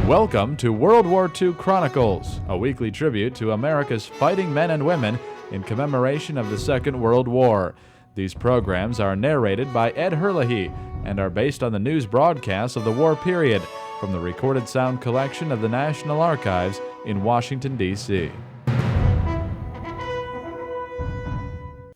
Welcome to World War II Chronicles, a weekly tribute to America's fighting men and women in commemoration of the Second World War. These programs are narrated by Ed Herlihy and are based on the news broadcasts of the war period from the recorded sound collection of the National Archives in Washington, D.C.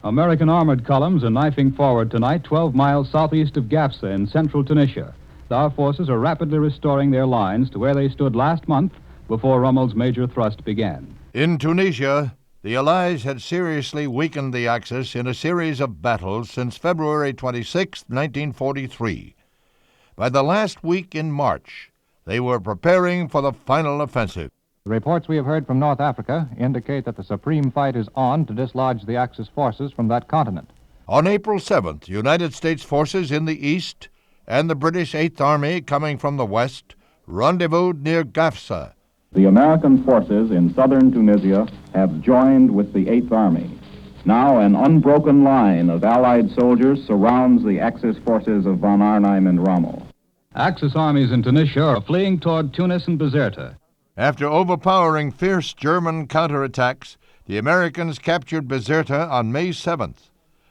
American armored columns are knifing forward tonight 12 miles southeast of Gafsa in central Tunisia. Our forces are rapidly restoring their lines to where they stood last month before Rommel's major thrust began. In Tunisia, the Allies had seriously weakened the Axis in a series of battles since February 26, 1943. By the last week in March, they were preparing for the final offensive. The reports we have heard from North Africa indicate that the supreme fight is on to dislodge the Axis forces from that continent. On April 7th, United States forces in the east and the British Eighth Army coming from the west rendezvoused near Gafsa. The American forces in southern Tunisia have joined with the Eighth Army. Now an unbroken line of Allied soldiers surrounds the Axis forces of von Arnhem and Rommel. Axis armies in Tunisia are fleeing toward Tunis and Bizerte. After overpowering fierce German counterattacks, the Americans captured Bizerte on May 7th.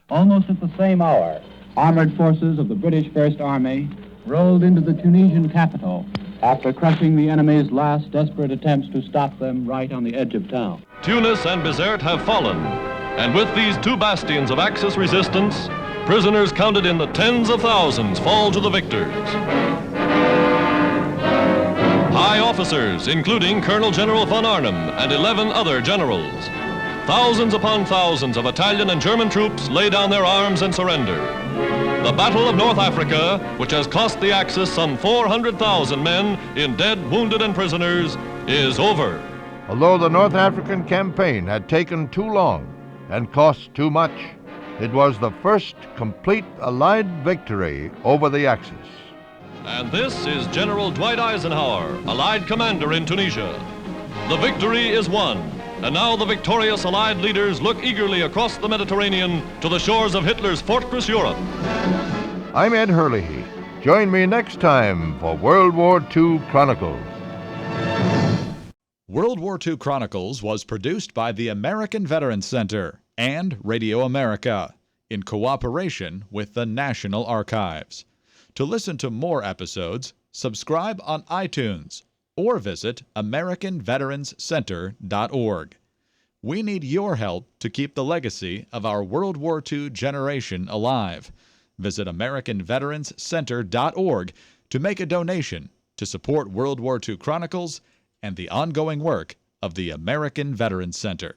Almost at the same hour, armored forces of the British First Army rolled into the Tunisian capital after crushing the enemy's last desperate attempts to stop them right on the edge of town. Tunis and Bizerte have fallen, and with these two bastions of Axis resistance, prisoners counted in the tens of thousands fall to the victors. High officers, including Colonel General von Arnhem and 11 other generals. Thousands upon thousands of Italian and German troops lay down their arms and surrender. The Battle of North Africa, which has cost the Axis some 400,000 men in dead, wounded, and prisoners, is over. Although the North African campaign had taken too long and cost too much, it was the first complete Allied victory over the Axis. And this is General Dwight Eisenhower, Allied commander in Tunisia. The victory is won, and now the victorious Allied leaders look eagerly across the Mediterranean to the shores of Hitler's fortress Europe. I'm Ed Herlihy. Join me next time for World War II Chronicles. World War II Chronicles was produced by the American Veterans Center and Radio America in cooperation with the National Archives. To listen to more episodes, subscribe on iTunes or visit AmericanVeteransCenter.org. We need your help to keep the legacy of our World War II generation alive. Visit AmericanVeteransCenter.org to make a donation to support World War II Chronicles and the ongoing work of the American Veterans Center.